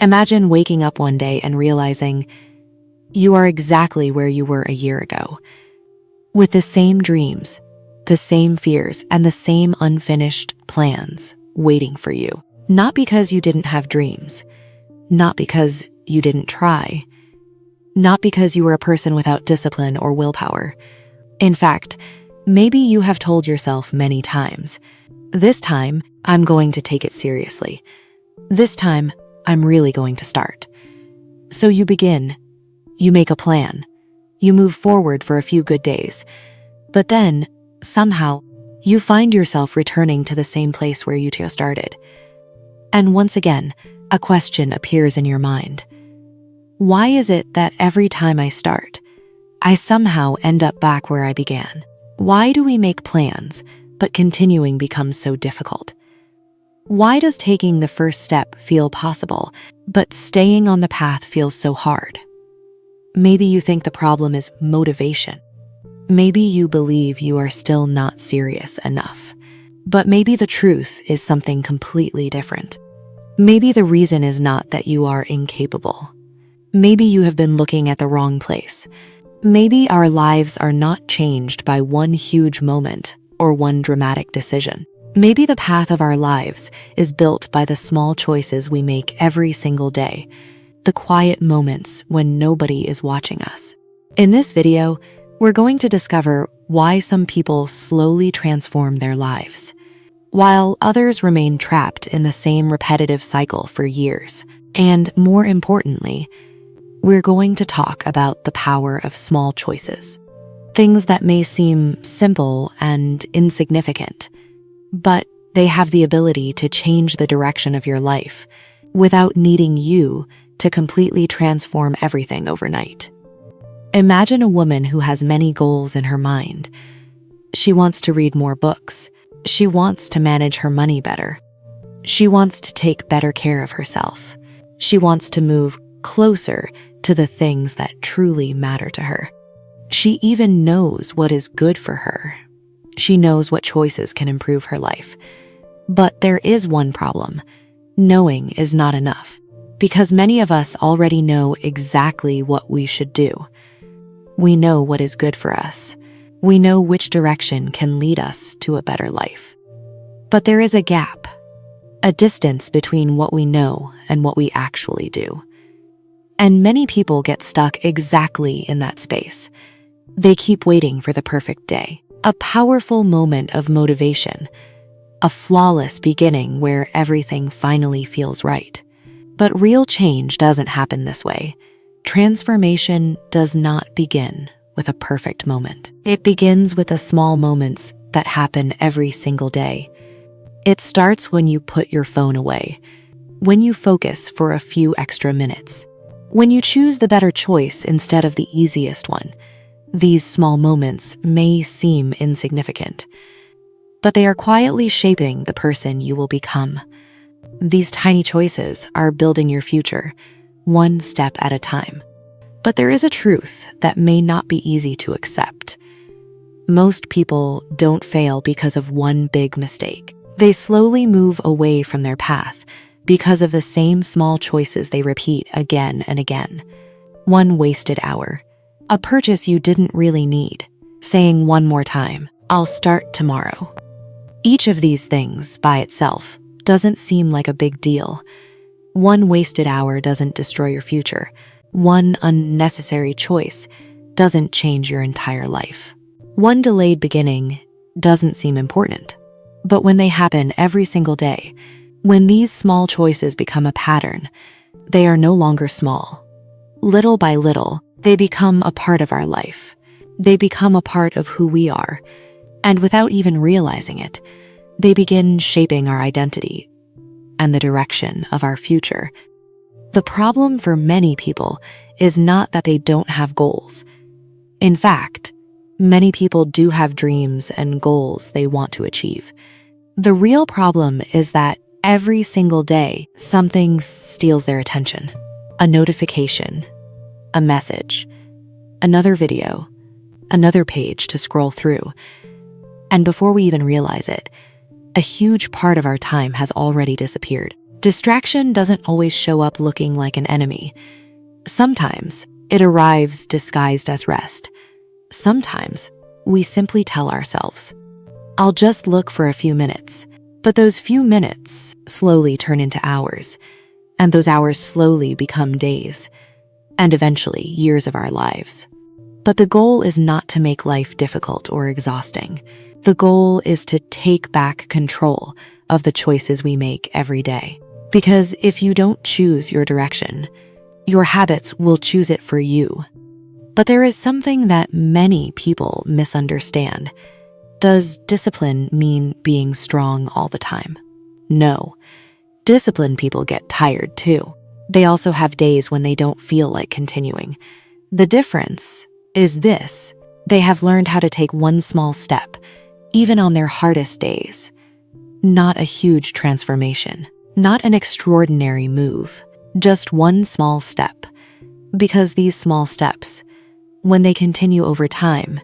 Imagine waking up one day and realizing you are exactly where you were a year ago, with the same dreams, the same fears, and the same unfinished plans waiting for you. Not because you didn't have dreams, not because you didn't try, not because you were a person without discipline or willpower. In fact, maybe you have told yourself many times, this time I'm going to take it seriously. This time I'm really going to start. So you begin, you make a plan, you move forward for a few good days, but then somehow you find yourself returning to the same place where you two started. And once again, a question appears in your mind. Why is it that every time I start, I somehow end up back where I began? Why do we make plans, but continuing becomes so difficult? Why does taking the first step feel possible, but staying on the path feels so hard? Maybe you think the problem is motivation. Maybe you believe you are still not serious enough. But maybe the truth is something completely different. Maybe the reason is not that you are incapable. Maybe you have been looking at the wrong place. Maybe our lives are not changed by one huge moment or one dramatic decision. Maybe the path of our lives is built by the small choices we make every single day, the quiet moments when nobody is watching us. In this video, we're going to discover why some people slowly transform their lives, while others remain trapped in the same repetitive cycle for years. And more importantly, we're going to talk about the power of small choices. Things that may seem simple and insignificant, but they have the ability to change the direction of your life without needing you to completely transform everything overnight. Imagine a woman who has many goals in her mind. She wants to read more books. She wants to manage her money better. She wants to take better care of herself. She wants to move closer to the things that truly matter to her. She even knows what is good for her. She knows what choices can improve her life. But there is one problem. Knowing is not enough, because many of us already know exactly what we should do. We know what is good for us. We know which direction can lead us to a better life. But there is a gap, a distance between what we know and what we actually do. And many people get stuck exactly in that space. They keep waiting for the perfect day, a powerful moment of motivation, a flawless beginning where everything finally feels right. But real change doesn't happen this way. Transformation does not begin with a perfect moment. It begins with the small moments that happen every single day. It starts when you put your phone away, when you focus for a few extra minutes, when you choose the better choice instead of the easiest one. These small moments may seem insignificant, but they are quietly shaping the person you will become. These tiny choices are building your future, one step at a time. But there is a truth that may not be easy to accept. Most people don't fail because of one big mistake. They slowly move away from their path because of the same small choices they repeat again and again. One wasted hour, a purchase you didn't really need, saying one more time, "I'll start tomorrow." Each of these things by itself doesn't seem like a big deal. One wasted hour doesn't destroy your future. One unnecessary choice doesn't change your entire life. One delayed beginning doesn't seem important. But when they happen every single day, when these small choices become a pattern, they are no longer small. Little by little, they become a part of our life. They become a part of who we are. And without even realizing it, they begin shaping our identity and the direction of our future. The problem for many people is not that they don't have goals. In fact, many people do have dreams and goals they want to achieve. The real problem is that every single day, something steals their attention. A notification, a message, another video, another page to scroll through. And before we even realize it, a huge part of our time has already disappeared. Distraction doesn't always show up looking like an enemy. Sometimes it arrives disguised as rest. Sometimes we simply tell ourselves, I'll just look for a few minutes. But those few minutes slowly turn into hours, and those hours slowly become days, and eventually years of our lives. But the goal is not to make life difficult or exhausting. The goal is to take back control of the choices we make every day. Because if you don't choose your direction, your habits will choose it for you. But there is something that many people misunderstand. Does discipline mean being strong all the time? No. Disciplined people get tired too. They also have days when they don't feel like continuing. The difference is this: they have learned how to take one small step, even on their hardest days. Not a huge transformation, not an extraordinary move, just one small step. Because these small steps, when they continue over time,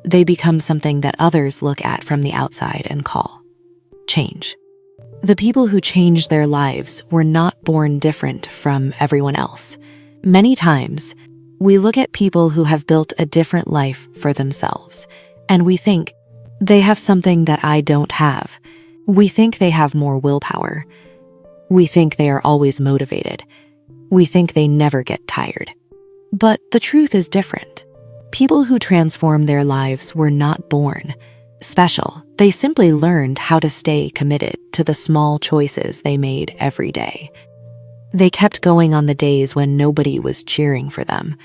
they become something that others look at from the outside and call change. The people who changed their lives were not born different from everyone else. Many times, we look at people who have built a different life for themselves, and we think, they have something that I don't have. We think they have more willpower. We think they are always motivated. We think they never get tired. But the truth is different. People who transform their lives were not born special. They simply learned how to stay committed to the small choices they made every day. They kept going on the days when nobody was cheering for them.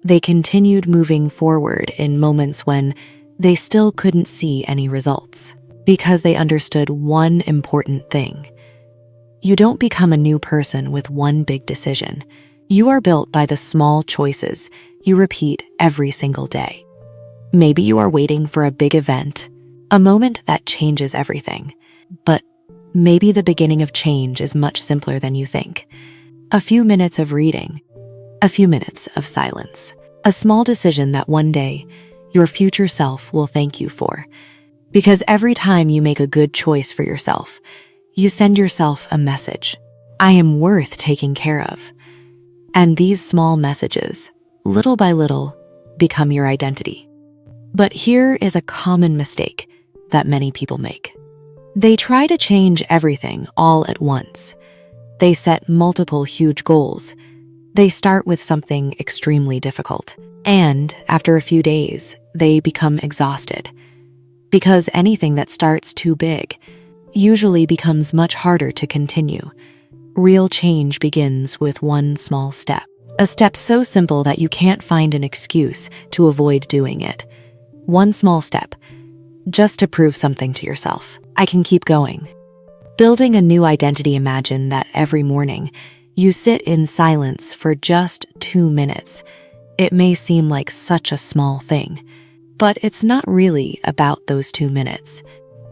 They continued moving forward in moments when they still couldn't see any results, because they understood one important thing. You don't become a new person with one big decision. You are built by the small choices you repeat every single day. Maybe you are waiting for a big event, a moment that changes everything. But maybe the beginning of change is much simpler than you think. A few minutes of reading, a few minutes of silence, a small decision that one day your future self will thank you for. Because every time you make a good choice for yourself, you send yourself a message. I am worth taking care of. And these small messages, little by little, become your identity. But here is a common mistake that many people make. They try to change everything all at once. They set multiple huge goals. They start with something extremely difficult. And after a few days, they become exhausted. Because anything that starts too big usually becomes much harder to continue. Real change begins with one small step. A step so simple that you can't find an excuse to avoid doing it. One small step, just to prove something to yourself. I can keep going. Building a new identity. Imagine that every morning you sit in silence for just 2 minutes. It may seem like such a small thing, but it's not really about those 2 minutes.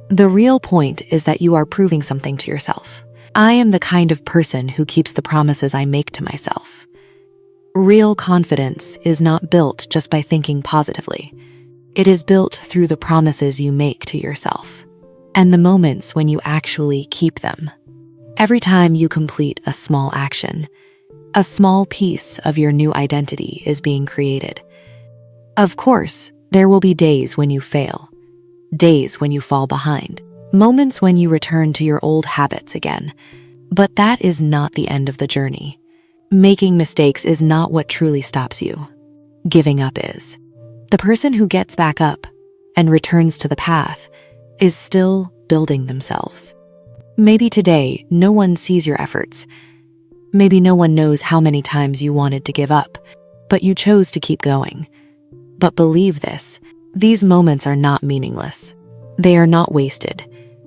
The real point is that you are proving something to yourself. I am the kind of person who keeps the promises I make to myself. Real confidence is not built just by thinking positively. It is built through the promises you make to yourself and the moments when you actually keep them. Every time you complete a small action, a small piece of your new identity is being created. Of course, there will be days when you fail, days when you fall behind, moments when you return to your old habits again. But that is not the end of the journey. Making mistakes is not what truly stops you. Giving up is. The person who gets back up and returns to the path is still building themselves. Maybe today, no one sees your efforts. Maybe no one knows how many times you wanted to give up, but you chose to keep going. But believe this, these moments are not meaningless. They are not wasted.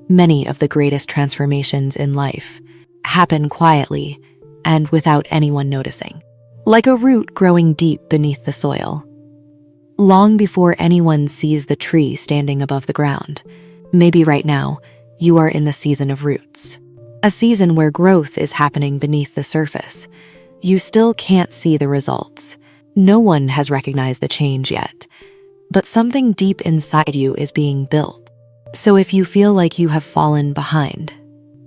Many of the greatest transformations in life happen quietly and without anyone noticing. Like a root growing deep beneath the soil. Long before anyone sees the tree standing above the ground. Maybe right now, you are in the season of roots. A season where growth is happening beneath the surface. You still can't see the results. No one has recognized the change yet. But something deep inside you is being built. So if you feel like you have fallen behind,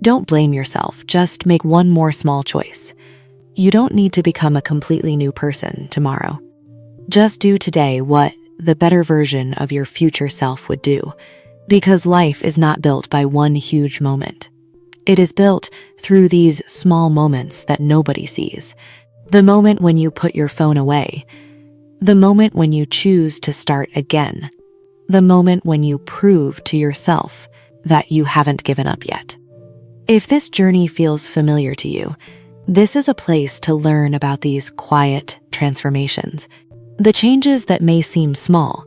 Don't blame yourself, just make one more small choice. You don't need to become a completely new person tomorrow. Just do today what the better version of your future self would do, because life is not built by one huge moment. It is built through these small moments that nobody sees. The moment when you put your phone away, the moment when you choose to start again, the moment when you prove to yourself that you haven't given up yet. If this journey feels familiar to you, this is a place to learn about these quiet transformations, the changes that may seem small,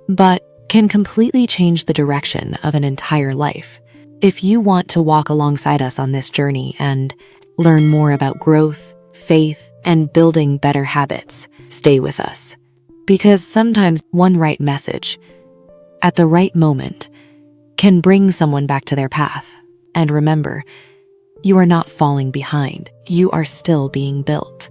but can completely change the direction of an entire life. If you want to walk alongside us on this journey and learn more about growth, faith, and building better habits, stay with us. Because sometimes one right message, at the right moment, can bring someone back to their path. And remember, you are not falling behind. You are still being built.